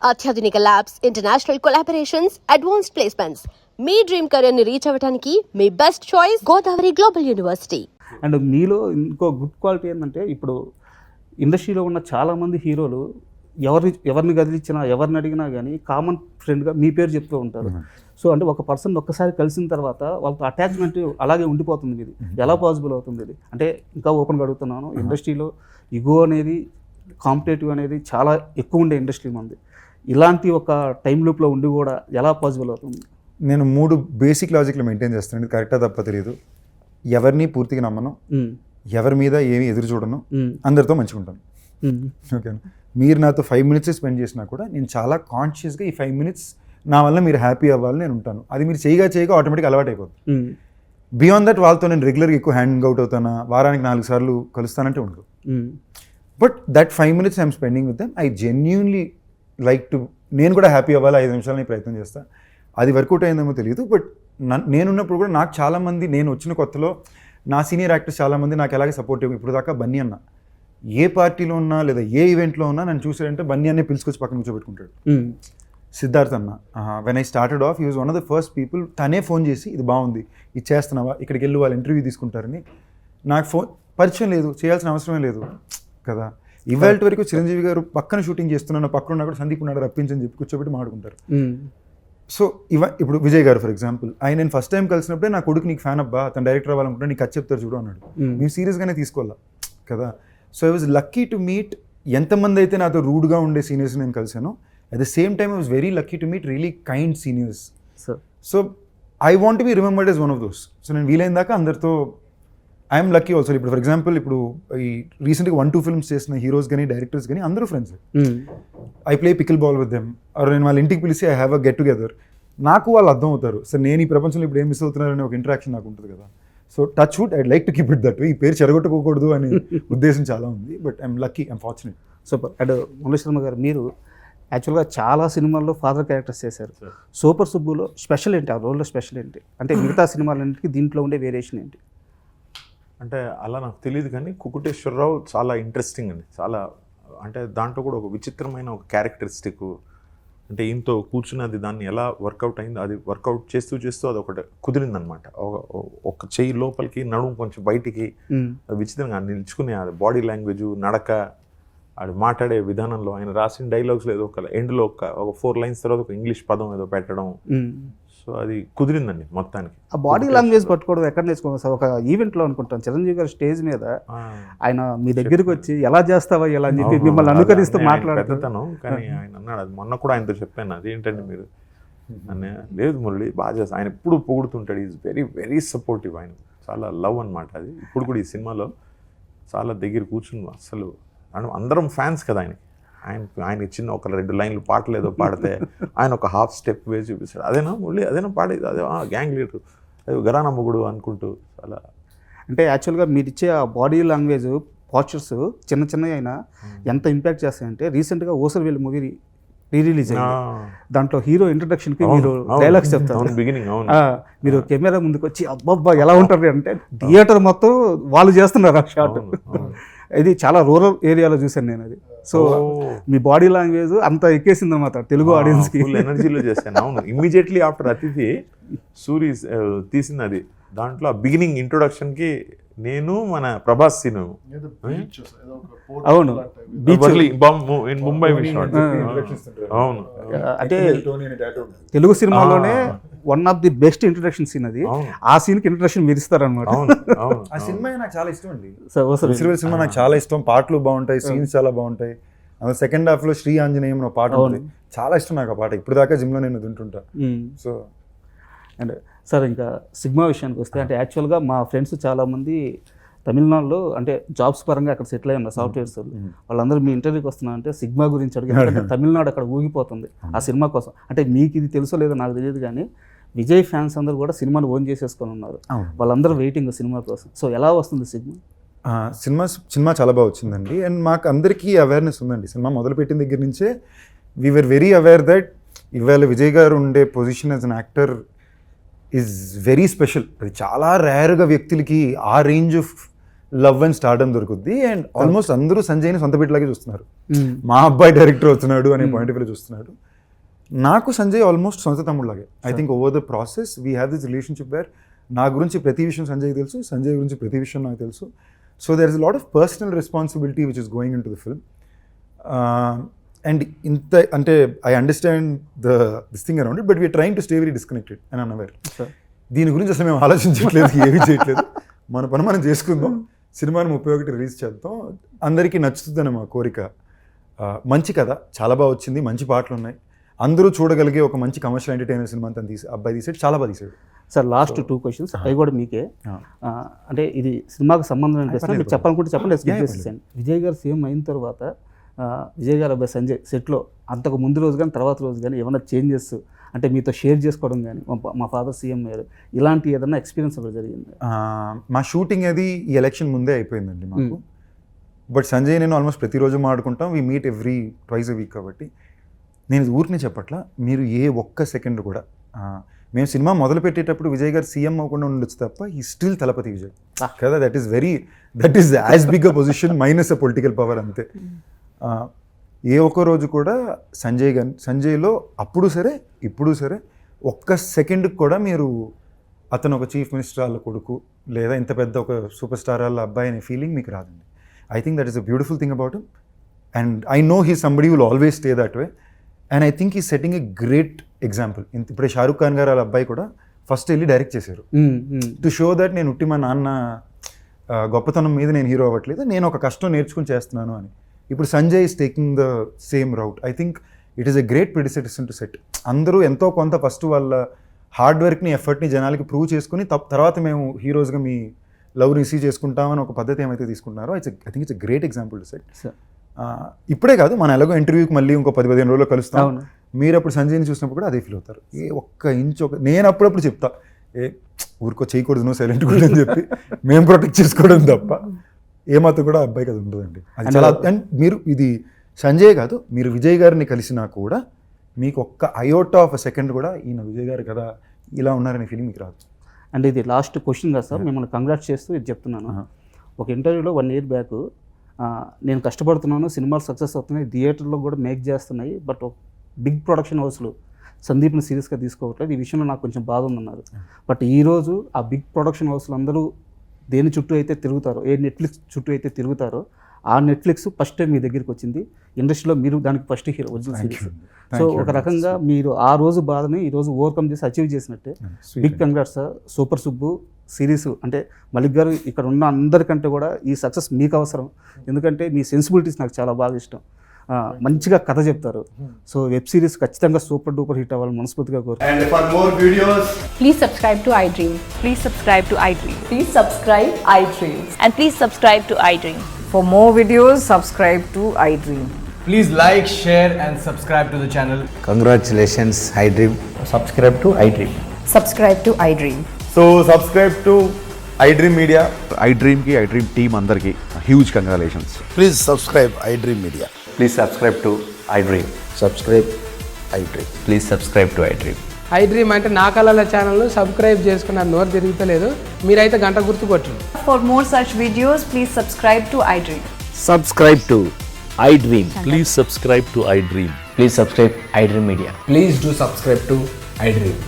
అత్యాధునిక labs, international collaborations, advanced placements. మీ dream career ని రీచ్ అవ్వడానికి మీ best choice Godavari global university. And మీలో ఇంకో గుడ్ క్వాలిటీ ఏంటంటే, ఇప్పుడు ఇండస్ట్రీలో ఉన్న చాలామంది హీరోలు ఎవరిని కదిలించినా, ఎవరిని అడిగినా కానీ కామన్ ఫ్రెండ్గా మీ పేరు చెప్తూ ఉంటారు. సో అంటే ఒక పర్సన్ ఒక్కసారి కలిసిన తర్వాత వాళ్ళతో అటాచ్మెంట్ అలాగే ఉండిపోతుంది. ఇది ఎలా పాసిబుల్ అవుతుంది? ఇది అంటే ఇంకా ఓపెన్గా అడుగుతున్నాను. ఇండస్ట్రీలో ఇగో అనేది, కాంపిటేటివ్ అనేది చాలా ఎక్కువ ఉండే ఇండస్ట్రీ మంది. ఇలాంటి ఒక టైం లూప్లో ఉండి కూడా ఎలా పాసిబుల్ అవుతుంది? నేను 3 బేసిక్ లాజిక్లు మెయింటైన్ చేస్తాను. కరెక్టా తప్ప తెలియదు. ఎవరిని పూర్తిగా నమ్మను, ఎవరి మీద ఏమి ఎదురు చూడను, అందరితో మంచిగా ఉంటాను. ఓకేనా? మీరు నాతో 5 మినిట్స్ స్పెండ్ చేసినా కూడా నేను చాలా కాన్షియస్గా ఈ 5 మినిట్స్ నా వల్ల మీరు హ్యాపీ అవ్వాలని నేను ఉంటాను. అది మీరు చేయగా ఆటోమేటిక్గా అలవాటు అయిపోతుంది. బియాండ్ దట్ వాళ్ళతో నేను రెగ్యులర్గా ఎక్కువ హ్యాంగ్ అవుట్ అవుతానా, వారానికి 4 సార్లు కలుస్తానంటే ఉండదు. But that 5 minutes I'm spending with them, I genuinely like to, నేను కూడా హ్యాపీ అవ్వాలి 5 నిమిషాలు నేను ప్రయత్నం చేస్తాను. అది వర్కౌట్ అయిందేమో తెలియదు. బట్ నేనున్నప్పుడు కూడా నాకు చాలామంది, నేను వచ్చిన కొత్తలో నా సీనియర్ యాక్టర్స్ చాలామంది నాకు ఎలాగే సపోర్టివ్. ఇప్పుడు దాకా బన్నీ అన్న ఏ పార్టీలో ఉన్నా లేదా ఏ ఈవెంట్లో ఉన్నా నన్ను చూసాడంటే బన్నీ అన్నే పిలుచుకొచ్చి పక్కన కూర్చోబెట్టుకుంటాడు. సిద్ధార్థ్ అన్న, when I started off he was one of the first people. తనే ఫోన్ చేసి ఇది బాగుంది, ఇది చేస్తున్నావా, ఇక్కడికి వెళ్ళి వాళ్ళు ఇంటర్వ్యూ తీసుకుంటారని. నాకు ఫోన్ పరిచయం లేదు, చేయాల్సిన అవసరమే లేదు కదా. ఇవాళ వరకు చిరంజీవి గారు పక్కన షూటింగ్ చేస్తున్నాను, పక్కన ఉన్నా కూడా సందీప్ ఉన్నాడు రప్పించని చెప్పి కూర్చోబెట్టి మాట్లాడుకుంటారు. సో ఇప్పుడు విజయ్ గారు ఫర్ ఎగ్జాంపుల్, ఆయన నేను ఫస్ట్ టైం కలిసినప్పుడే నా కొడుకు నీకు ఫ్యాన్ అబ్బా, తను డైరెక్టర్ అవ్వాలనుకుంటే నీకు ఖర్చు చెప్తారు చూడు అన్నాడు. మేము సీరియస్గానే తీసుకోవాలా కదా. So I was lucky to meet ఎంతమంది అయితే నాతో రూడ్గా ఉండే సీనియర్స్ నేను కలిసాను. At the same time I was very lucky to meet really kind seniors. So I want be remembered as one of those. So నేను వీలైన దాకా అందరితో ఐఎమ్ లక్కీ ఆల్సో. ఇప్పుడు ఫర్ ఎగ్జాంపుల్ ఇప్పుడు ఈ రీసెంట్గా 1-2 ఫిల్మ్స్ చేసిన హీరోస్ కానీ డైరెక్టర్స్ కానీ అందరూ friends. I play pickleball with them, or నేను వాళ్ళ ఇంటికి పిలిచి I have a get together. నాకు వాళ్ళు అర్థం అవుతారు. సో నేను ఈ ప్రపంచంలో ఇప్పుడు ఏం మిస్ అవుతున్నారనే ఒక ఇంటరాక్షన్ నాకు ఉంటుంది కదా. So touch wood, I'd like to keep it that way. ఈ పేరు చెరగొట్టుకోకూడదు అనే ఉద్దేశం చాలా ఉంది. But I'm lucky, I'm fortunate. Super. And Murali Sharma గారు, మీరు యాక్చువల్గా చాలా సినిమాల్లో ఫాదర్ క్యారెక్టర్స్ చేశారు. సూపర్ సుబ్బులో స్పెషల్ ఏంటి? ఆ రోల్లో స్పెషల్ ఏంటి? అంటే మిగతా సినిమాలన్నింటికి దీంట్లో ఉండే వేరియేషన్ ఏంటి? అంటే అలా నాకు తెలియదు, కానీ కుకుటేశ్వరరావు చాలా ఇంట్రెస్టింగ్ అండి. చాలా అంటే దాంట్లో కూడా ఒక విచిత్రమైన ఒక క్యారెక్టరిస్టిక్. అంటే ఈయనతో కూర్చున్నది దాన్ని ఎలా వర్కౌట్ అయింది, అది వర్కౌట్ చేస్తూ అది ఒకటి కుదిరిందనమాట. ఒక చెయ్యి లోపలికి, నడుము కొంచెం బయటికి, విచిత్రంగా నిల్చుకునే అది బాడీ లాంగ్వేజ్, నడక, అది మాట్లాడే విధానంలో, ఆయన రాసిన డైలాగ్స్లో ఏదో ఒక ఎండ్లో ఒక 4 లైన్స్ తర్వాత ఒక ఇంగ్లీష్ పదం ఏదో పెట్టడం. సో అది కుదిరిందండి మొత్తానికి. ఆ బాడీ లాంగ్వేజ్ పట్టుకోవడం ఎక్కడ నేర్చుకోవాలి సార్? ఒక ఈవెంట్లో అనుకుంటాను చిరంజీవి గారు స్టేజ్ మీద ఆయన మీ దగ్గరికి వచ్చి ఎలా చేస్తావా ఎలా అని చెప్పి మిమ్మల్ని అనుకరిస్తూ మాట్లాడుతాను. కానీ ఆయన అన్నాడు, అది మొన్న కూడా ఆయనతో చెప్పాను, అదేంటండి మీరు అనే, లేదు మురళి బాగా చేస్తా, ఆయన ఎప్పుడు పొగుడుతుంటాడు. Is very very supportive. ఆయన చాలా లవ్ అనమాట. అది ఇప్పుడు కూడా ఈ సినిమాలో చాలా దగ్గర కూర్చుని అసలు అందరం ఫ్యాన్స్ కదా ఆయనకి చిన్న ఒక 2 లైన్లు పాటలు ఏదో పాడితే ఆయన ఒక హాఫ్ స్టెప్ వేసి చూపిస్తాడు. అదేనా మురళి, అదేనా పాడేది, అదే గ్యాంగ్ లీడర్, అదే గరానా మొగుడు అనుకుంటూ. చాలా అంటే యాక్చువల్గా మీరు ఇచ్చే ఆ బాడీ లాంగ్వేజ్ పోస్చర్స్ చిన్నవి అయినా ఎంత ఇంపాక్ట్ చేస్తాయంటే, రీసెంట్గా ఓసర్వేల్ మూవీ రిలీజ్ అయింది. దాంట్లో హీరో ఇంట్రడక్షన్కి మీరు డైలాగ్స్ చెప్తారు. బిగినింగ్ మీరు కెమెరా ముందుకు వచ్చి అబ్బబ్బా ఎలా ఉంటారు అంటే థియేటర్ మొత్తం వాళ్ళు చేస్తున్నారు ఆ షాట్. ఇది చాలా రూరల్ ఏరియాలో చూశాను నేను అది. సో మీ బాడీ లాంగ్వేజ్ అంత ఎక్కేసింది అనమాట తెలుగు ఆడియన్స్కి. ఫుల్ ఎనర్జీలో చేశాను. అవును, ఇమ్మీడియట్లీ ఆఫ్టర్ అతిథి సూరి తీసింది అది. దాంట్లో ఆ బిగినింగ్ ఇంట్రొడక్షన్కి నేను మన ప్రభాస్ సీను, అవును ముంబై, అవును, అంటే తెలుగు సినిమాలోనే one of the best introduction scene అది. ఆ సీన్కి ఇంట్రొడక్షన్ మీరు ఇస్తారనమాట. ఆ సినిమా నాకు చాలా ఇష్టం అండి. సినిమా నాకు చాలా ఇష్టం. పాటలు బాగుంటాయి, సీన్స్ చాలా బాగుంటాయి. అందులో సెకండ్ హాఫ్లో శ్రీ ఆంజనేయం పాట ఉంటుంది, చాలా ఇష్టం నాకు ఆ పాట. ఇప్పుడు దాకా జిమ్లో నేను వింటుంటా. సో అండ్ సార్, ఇంకా సిగ్మా విషయానికి వస్తే, అంటే యాక్చువల్గా మా ఫ్రెండ్స్ చాలామంది తమిళనాడులో అంటే జాబ్స్ పరంగా అక్కడ సెటిల్ అయ్యి ఉన్నారు సాఫ్ట్వేర్స్. వాళ్ళందరూ మీ ఇంటర్వ్యూకి వస్తున్నారంటే సిగ్మా గురించి అడిగారు. తమిళనాడు అక్కడ ఊగిపోతుంది ఆ సినిమా కోసం. అంటే మీకు ఇది తెలుసో లేదో నాకు తెలియదు, కానీ విజయ్ ఫ్యాన్స్ అందరూ కూడా సినిమాను ఓన్ చేసేసుకొని ఉన్నారు. వాళ్ళందరూ వెయిటింగ్ సినిమా కోసం. సో ఎలా వస్తుంది సిగ్మా? సినిమా చాలా బాగా వచ్చిందండి. అండ్ మాకు అందరికీ అవేర్నెస్ ఉందండి. సినిమా మొదలుపెట్టిన దగ్గర నుంచే we were very aware that ఇవాళ విజయ్ గారు ఉండే position as an actor is very special. అది చాలా రేర్గా వ్యక్తులకి ఆ range of love and stardom దొరుకుద్ది. అండ్ ఆల్మోస్ట్ అందరూ సంజయ్ని సొంత బిడ్డలాగే చూస్తున్నారు. మా అబ్బాయి డైరెక్టర్ అవుతున్నాడు అనే పాయింట్ ఆఫ్ వ్యూ చూస్తున్నాడు. నాకు సంజయ్ ఆల్మోస్ట్ సొంత తమ్ముళ్ళలాగే. I think over the process we have this relationship where నా గురించి ప్రతి విషయం సంజయ్ తెలుసు, సంజయ్ గురించి ప్రతి విషయం నాకు తెలుసు. So there is a lot of personal responsibility which is going in to the film. And ఇంత అంటే I understand this thing around it, but we're trying to stay very disconnected and unaware. దీని గురించి అసలు మేము ఆలోచించట్లేదు, ఏమీ చేయట్లేదు, మన పని మనం చేసుకుందాం, సినిమాని 31 రిలీజ్ చేద్దాం, అందరికీ నచ్చుతుందని మా కోరిక. మంచి కథ, చాలా బాగా వచ్చింది, మంచి పాటలు ఉన్నాయి, అందరూ చూడగలిగే ఒక మంచి కమర్షియల్ ఎంటర్టైనర్ సినిమా అంతా అబ్బాయి తీసాడు, చాలా బాగా తీసాడు. సార్ లాస్ట్ 2 questions అవి కూడా మీకే. అంటే ఇది సినిమాకి సంబంధం అనిపిస్తుంది, మీరు చెప్పాలనుకుంటే చెప్పండి, స్కిప్ చేసేసాను. విజయ్ గారు సీఎం అయిన తర్వాత విజయ్ గారు అబ్బాయి సంజయ్ సెట్లో అంతకు ముందు రోజు కానీ తర్వాత రోజు కానీ ఏమైనా చేంజెస్ అంటే మీతో షేర్ చేసుకోవడం కానీ, మా ఫాదర్ సీఎం అయ్యారు, ఇలాంటి ఏదైనా ఎక్స్పీరియన్స్ అక్కడ జరిగింది? మా షూటింగ్ అది ఈ ఎలక్షన్ ముందే అయిపోయిందండి మాకు. బట్ సంజయ్ నేను ఆల్మోస్ట్ ప్రతిరోజు మాట్లాడుకుంటాం, we meet every twice a week. కాబట్టి నేను ఊరిని చెప్పట్లా, మీరు ఏ ఒక్క సెకండ్ కూడా మేము సినిమా మొదలు పెట్టేటప్పుడు విజయ్ గారు సీఎం అవ్వకుండా ఉండొచ్చు తప్ప ఈ స్టిల్ తలపతి విజయ్ కదా. That is as big a position minus a political power అంతే. ఏ ఒక్క రోజు కూడా సంజయ్లో అప్పుడు సరే ఇప్పుడు సరే ఒక్క సెకండ్కి కూడా మీరు అతను ఒక చీఫ్ మినిస్టర్ వాళ్ళ కొడుకు లేదా ఇంత పెద్ద ఒక సూపర్ స్టార్ వాళ్ళ అబ్బాయి అనే ఫీలింగ్ మీకు రాదండి. I think that is a beautiful thing about him and I know he somebody will always stay that way. And I think ఈ సెట్టింగ్ ఎ గ్రేట్ ఎగ్జాంపుల్. ఇప్పుడే షారూక్ ఖాన్ గారు వాళ్ళ అబ్బాయి కూడా ఫస్ట్ వెళ్ళి డైరెక్ట్ చేశారు టు షో దట్ నేను ఉట్టి మా నాన్న గొప్పతనం మీద నేను హీరో అవ్వట్లేదు, నేను ఒక కష్టం నేర్చుకుని చేస్తున్నాను అని. ఇప్పుడు Sanjay is taking the same route. I think it is a great predecessor to set. అందరూ ఎంతో కొంత ఫస్ట్ వాళ్ళ హార్డ్ వర్క్ని ఎఫర్ట్ని జనాలకి ప్రూవ్ చేసుకుని తర్వాత మేము హీరోస్గా మీ లవ్ రిసీవ్ చేసుకుంటామని ఒక పద్ధతి ఏమైతే తీసుకుంటున్నారో I think it's a great example to set. ఇప్పుడే కాదు, మనం ఎలాగో ఇంటర్వ్యూకి మళ్ళీ ఇంకో 10-15 రోజుల్లో కలుస్తాం. మీరు అప్పుడు సంజయ్ని చూసినప్పుడు కూడా అదే ఫీల్ అవుతారు. ఏ ఒక్క ఇంచ్ నేను అప్పుడప్పుడు చెప్తా, ఊరికో చేయకూడదు, నువ్వు సైలెంట్ కూడా అని చెప్పి మేము ప్రొటెక్ట్ చేసుకోవడం తప్ప ఏమాత్రం కూడా అబ్బాయికి అది ఉండదండి. అది చాలా. అండ్ మీరు ఇది సంజయ్ కాదు, మీరు విజయ్ గారిని కలిసినా కూడా మీకు ఒక్క అయోటా ఆఫ్ అ సెకండ్ కూడా ఈయన విజయ్ గారు కదా ఇలా ఉన్నారనే ఫీలింగ్ మీకు రాదు. అంటే ఇది లాస్ట్ క్వశ్చన్ కదా సార్, మిమ్మల్ని కంగ్రాట్స్ చేస్తూ ఇది చెప్తున్నాను. ఒక ఇంటర్వ్యూలో 1 year బ్యాక్ నేను కష్టపడుతున్నాను, సినిమాలు సక్సెస్ అవుతున్నాయి, థియేటర్లో కూడా మేక్ చేస్తున్నాయి, బట్ బిగ్ ప్రొడక్షన్ హౌస్లు సందీప్ని సీరియస్గా తీసుకోవట్లేదు, ఈ విషయంలో నాకు కొంచెం బాధ ఉందన్నారు. బట్ ఈరోజు ఆ బిగ్ ప్రొడక్షన్ హౌస్లు అందరూ దేని చుట్టూ అయితే తిరుగుతారో, ఏ నెట్ఫ్లిక్స్ చుట్టూ అయితే తిరుగుతారో ఆ నెట్ఫ్లిక్స్ ఫస్ట్ టైం మీ దగ్గరికి వచ్చింది. ఇండస్ట్రీలో మీరు దానికి first hero, original series. So ఒక రకంగా మీరు ఆ రోజు బాధని ఈరోజు ఓవర్కమ్ చేసి అచీవ్ చేసినట్టే. Big congrats sir. Super Subbu series అంటే మలిక్ గారు ఇక్కడ ఉన్న అందరికంటే కూడా ఈ సక్సెస్ మీకు అవసరం, ఎందుకంటే మీ సెన్సిబిలిటీస్ నాకు చాలా బాగా ఇష్టం. మంచిగా కథ చెప్తారు. సో వెబ్ సిరీస్ ఖచ్చితంగా సూపర్ డూపర్ హిట్ అవ్వాలని మనస్ఫూర్తిగా కోరుకుంటున్నాను. And for more videos, Please subscribe to iDream. Please subscribe to iDream. Please subscribe iDream. And please subscribe to iDream. For more videos, subscribe to iDream. please like, share and subscribe to the channel. Congratulations, iDream. Subscribe to iDream. Subscribe to iDream. So subscribe to iDream Media. iDream ki iDream team andarki huge congratulations. Please subscribe iDream Media. Please subscribe to iDream. Subscribe iDream. Please subscribe to iDream. iDream అంటే నా కళల channel subscribe చేసుకున్న నోరు తిరుగుతలేదు, మీరైతే గంట గుర్తు కొట్టండి. For more such videos, please subscribe to iDream. Subscribe to iDream. Please subscribe to iDream. Please subscribe iDream Media. Please do subscribe to iDream.